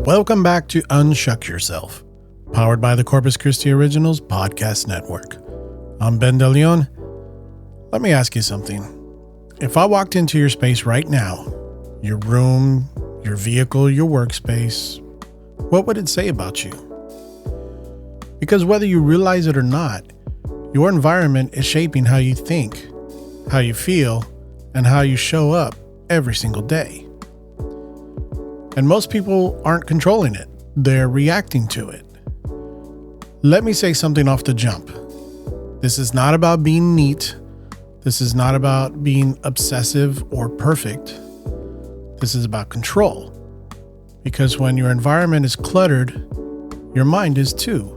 Welcome back to Un-Shuck Yourself, powered by the Corpus Christi Originals Podcast Network. I'm DeLeon. Let me ask you something. If I walked into your space right now, your room, your vehicle, your workspace, what would it say about you? Because whether you realize it or not, your environment is shaping how you think, how you feel, and how you show up every single day. And most people aren't controlling it. They're reacting to it. Let me say something off the jump. This is not about being neat. This is not about being obsessive or perfect. This is about control. Because when your environment is cluttered, your mind is too.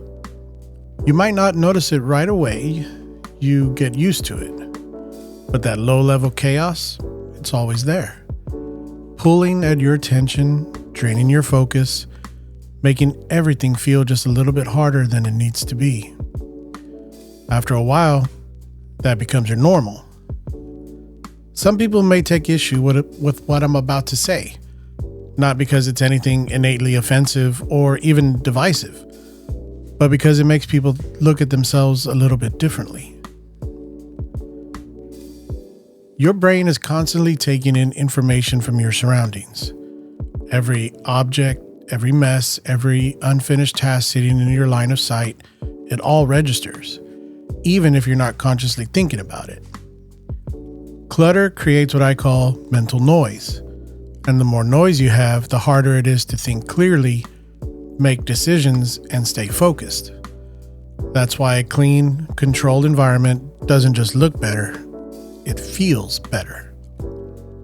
You might not notice it right away. You get used to it. But that low-level chaos, it's always there. Pulling at your attention, draining your focus, making everything feel just a little bit harder than it needs to be. After a while, that becomes your normal. Some people may take issue with what I'm about to say, not because it's anything innately offensive or even divisive, but because it makes people look at themselves a little bit differently. Your brain is constantly taking in information from your surroundings. Every object, every mess, every unfinished task sitting in your line of sight, it all registers, even if you're not consciously thinking about it. Clutter creates what I call mental noise. And the more noise you have, the harder it is to think clearly, make decisions, and stay focused. That's why a clean, controlled environment doesn't just look better. It feels better.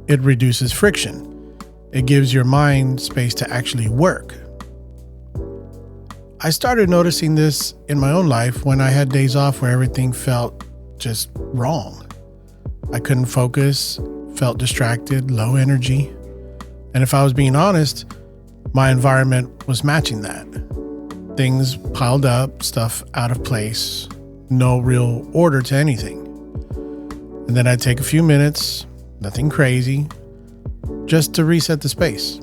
It reduces friction. It gives your mind space to actually work. I started noticing this in my own life when I had days off where everything felt just wrong. I couldn't focus, felt distracted, low energy. And if I was being honest, my environment was matching that. Things piled up, stuff out of place, no real order to anything. And then I'd take a few minutes, nothing crazy, just to reset the space.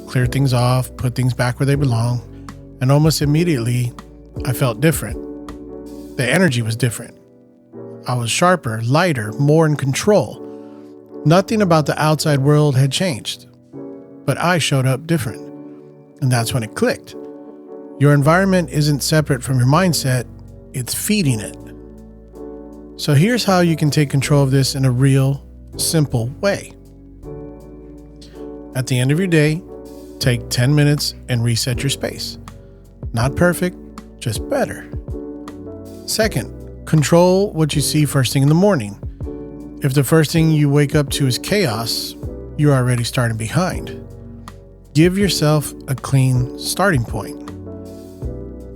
Clear things off, put things back where they belong, and almost immediately, I felt different. The energy was different. I was sharper, lighter, more in control. Nothing about the outside world had changed, but I showed up different. And that's when it clicked. Your environment isn't separate from your mindset, it's feeding it. So here's how you can take control of this in a real, simple way. At the end of your day, take 10 minutes and reset your space. Not perfect, just better. Second, control what you see first thing in the morning. If the first thing you wake up to is chaos, you're already starting behind. Give yourself a clean starting point.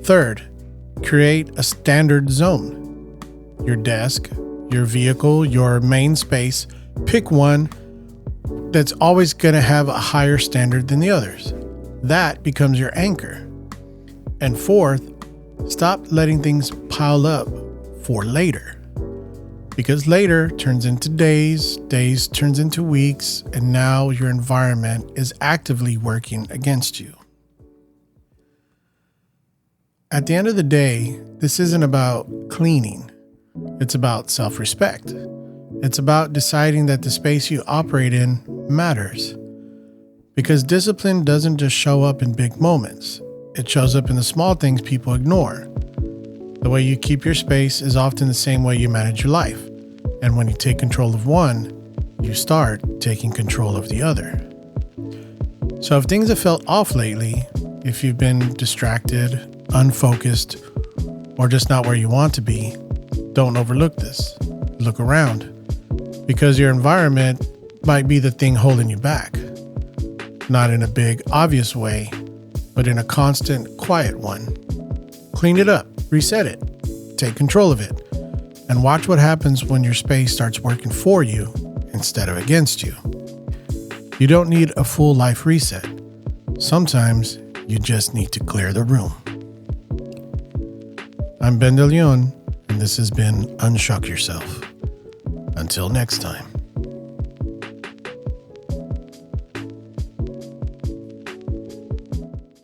Third, create a standard zone. Your desk, your vehicle, your main space, pick one that's always going to have a higher standard than the others. That becomes your anchor. And fourth, stop letting things pile up for later. Because later turns into days, days turns into weeks, and now your environment is actively working against you. At the end of the day, this isn't about cleaning. It's about self-respect. It's about deciding that the space you operate in matters. Because discipline doesn't just show up in big moments. It shows up in the small things people ignore. The way you keep your space is often the same way you manage your life. And when you take control of one, you start taking control of the other. So if things have felt off lately, if you've been distracted, unfocused, or just not where you want to be, don't overlook this. Look around. Because your environment might be the thing holding you back. Not in a big, obvious way, but in a constant, quiet one. Clean it up, reset it, take control of it, and watch what happens when your space starts working for you instead of against you. You don't need a full life reset. Sometimes you just need to clear the room. I'm DeLeon, and this has been Un-Shuck Yourself. Until next time.